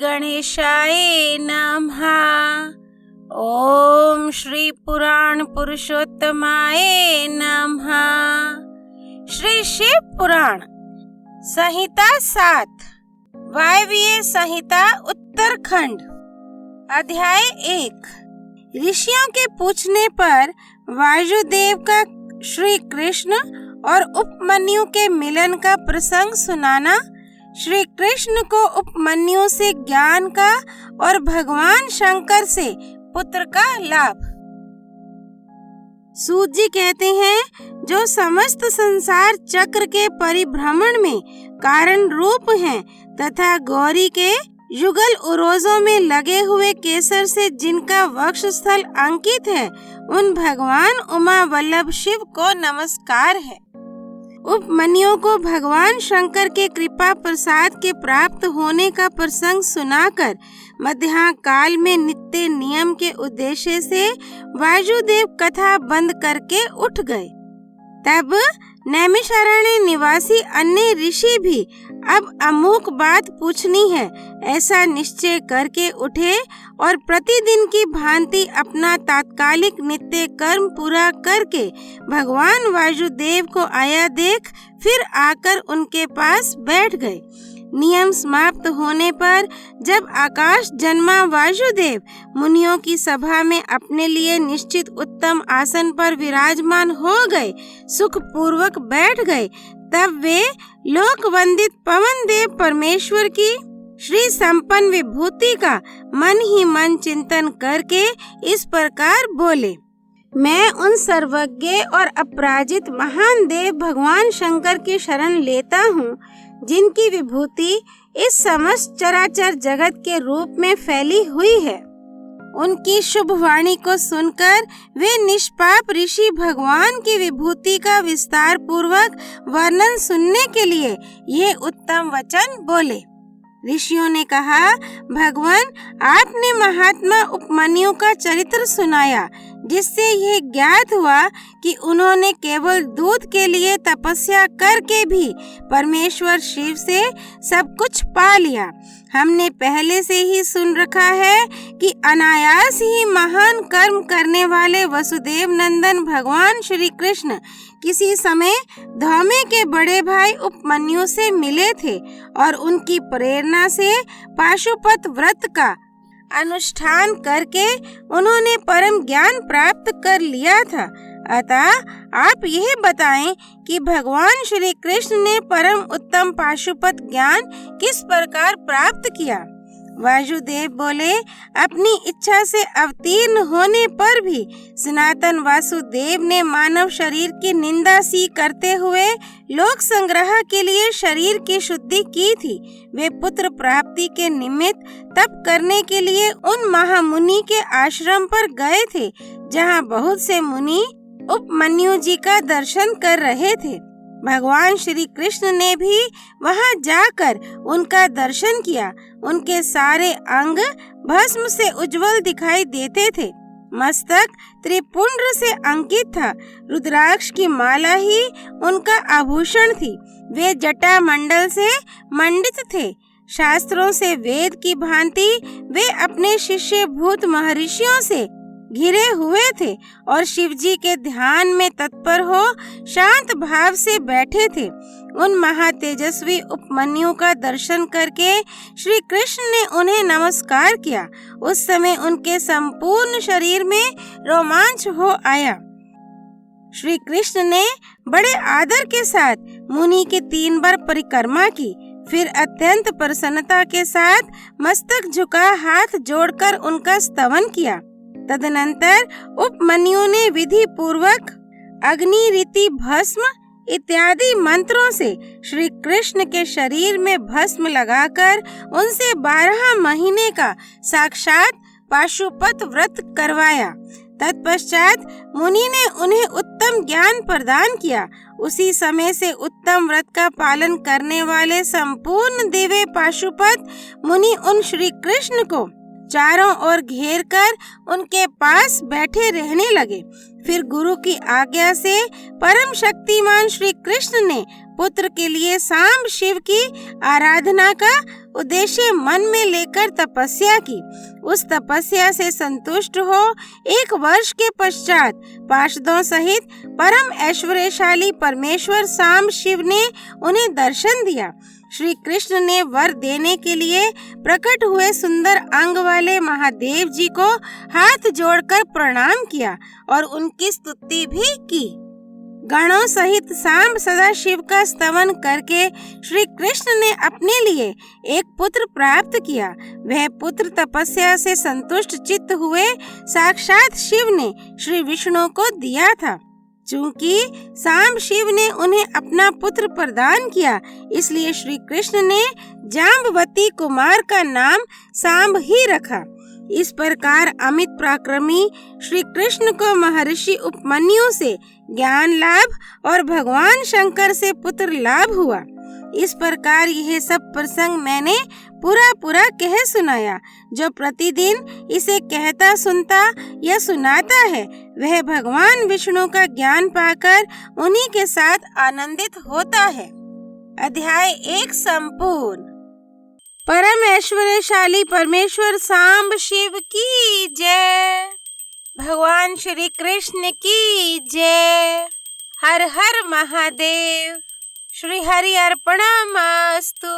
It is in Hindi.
गणेशाय नमः। ओम श्री पुराण पुरुषोत्तमाय नमः। श्री शिव पुराण संहिता 7 वायव्य संहिता उत्तरखंड। अध्याय 1। ऋषियों के पूछने पर वायुदेव का श्री कृष्ण और उपमन्यु के मिलन का प्रसंग सुनाना। श्री कृष्ण को उपमन्यु से ज्ञान का और भगवान शंकर से पुत्र का लाभ। सूत जी कहते हैं, जो समस्त संसार चक्र के परिभ्रमण में कारण रूप हैं तथा गौरी के युगल उरोजों में लगे हुए केसर से जिनका वक्ष स्थल अंकित है, उन भगवान उमा वल्लभ शिव को नमस्कार है। उपमन्यु को भगवान शंकर के कृपा प्रसाद के प्राप्त होने का प्रसंग सुनाकर मध्याह्न काल में नित्य नियम के उद्देश्य से वायुदेव कथा बंद करके उठ गए। तब नैमिषारण्य निवासी अन्य ऋषि भी अब अमुक बात पूछनी है ऐसा निश्चय करके उठे और प्रतिदिन की भांति अपना तात्कालिक नित्य कर्म पूरा करके भगवान वायुदेव को आया देख फिर आकर उनके पास बैठ गए। नियम समाप्त होने पर जब आकाश जन्मा वायुदेव मुनियों की सभा में अपने लिए निश्चित उत्तम आसन पर विराजमान हो गए, सुख पूर्वक बैठ गए, तब वे लोक वंदित पवन देव परमेश्वर की श्री संपन्न विभूति का मन ही मन चिंतन करके इस प्रकार बोले। मैं उन सर्वज्ञ और अपराजित महान देव भगवान शंकर की शरण लेता हूँ, जिनकी विभूति इस समस्त चराचर जगत के रूप में फैली हुई है। उनकी शुभ वाणी को सुनकर वे निष्पाप ऋषि भगवान की विभूति का विस्तार पूर्वक वर्णन सुनने के लिए ये उत्तम वचन बोले। ऋषियों ने कहा, भगवान, आपने महात्मा उपमन्यु का चरित्र सुनाया, जिससे यह ज्ञात हुआ कि उन्होंने केवल दूध के लिए तपस्या करके भी परमेश्वर शिव से सब कुछ पा लिया। हमने पहले से ही सुन रखा है कि अनायास ही महान कर्म करने वाले वसुदेव नंदन भगवान श्री कृष्ण किसी समय धौम्य के बड़े भाई उपमन्यु से मिले थे और उनकी प्रेरणा से पाशुपत व्रत का अनुष्ठान करके उन्होंने परम ज्ञान प्राप्त कर लिया था। अतः आप यह बताएं कि भगवान श्री कृष्ण ने परम उत्तम पाशुपत ज्ञान किस प्रकार प्राप्त किया। वायुदेव बोले, अपनी इच्छा से अवतीर्ण होने पर भी सनातन वासुदेव ने मानव शरीर की निंदा सी करते हुए लोक संग्रह के लिए शरीर की शुद्धि की थी। वे पुत्र प्राप्ति के निमित्त तप करने के लिए उन महामुनि के आश्रम पर गए थे, जहाँ बहुत से मुनि उपमन्यु जी का दर्शन कर रहे थे। भगवान श्री कृष्ण ने भी वहां जाकर उनका दर्शन किया। उनके सारे अंग भस्म से उज्जवल दिखाई देते थे। मस्तक त्रिपुंड्र से अंकित था। रुद्राक्ष की माला ही उनका आभूषण थी। वे जटा मंडल से मंडित थे। शास्त्रों से वेद की भांति वे अपने शिष्य भूत महर्षियों से घिरे हुए थे और शिवजी के ध्यान में तत्पर हो शांत भाव से बैठे थे। उन महातेजस्वी उपमन्यु का दर्शन करके श्री कृष्ण ने उन्हें नमस्कार किया। उस समय उनके संपूर्ण शरीर में रोमांच हो आया। श्री कृष्ण ने बड़े आदर के साथ मुनि की 3 बार परिक्रमा की, फिर अत्यंत प्रसन्नता के साथ मस्तक झुका हाथ जोड़कर उनका स्तवन किया। तदनंतर उपमन्यु ने विधि पूर्वक अग्नि रीति भस्म इत्यादि मंत्रों से श्री कृष्ण के शरीर में भस्म लगाकर उनसे 12 महीने का साक्षात पाशुपत व्रत करवाया। तत्पश्चात मुनि ने उन्हें उत्तम ज्ञान प्रदान किया। उसी समय से उत्तम व्रत का पालन करने वाले संपूर्ण दिव्य पाशुपत मुनि उन श्री कृष्ण को चारों ओर घेर कर उनके पास बैठे रहने लगे। फिर गुरु की आज्ञा से परम शक्तिमान श्री कृष्ण ने पुत्र के लिए सांब शिव की आराधना का उद्देश्य मन में लेकर तपस्या की। उस तपस्या से संतुष्ट हो 1 वर्ष के पश्चात पार्षदों सहित परम ऐश्वर्यशाली परमेश्वर सांब शिव ने उन्हें दर्शन दिया। श्री कृष्ण ने वर देने के लिए प्रकट हुए सुंदर अंग वाले महादेव जी को हाथ जोड़कर प्रणाम किया और उनकी स्तुति भी की। गणों सहित सांब सदा शिव का स्तवन करके श्री कृष्ण ने अपने लिए एक पुत्र प्राप्त किया। वह पुत्र तपस्या से संतुष्ट चित्त हुए साक्षात शिव ने श्री विष्णु को दिया था। चूंकि सांब शिव ने उन्हें अपना पुत्र प्रदान किया, इसलिए श्री कृष्ण ने जाम्बवती कुमार का नाम सांब ही रखा। इस प्रकार अमित पराक्रमी श्री कृष्ण को महर्षि उपमन्यु से ज्ञान लाभ और भगवान शंकर से पुत्र लाभ हुआ। इस प्रकार यह सब प्रसंग मैंने पूरा कह सुनाया। जो प्रतिदिन इसे कहता सुनता या सुनाता है, वह भगवान विष्णु का ज्ञान पाकर उन्हीं के साथ आनंदित होता है। अध्याय 1 संपूर्ण। परम ऐश्वर्यशाली परमेश्वर सांब शिव की जय। भगवान श्री कृष्ण की जय। हर हर महादेव। श्री हरि अर्पणमस्तु।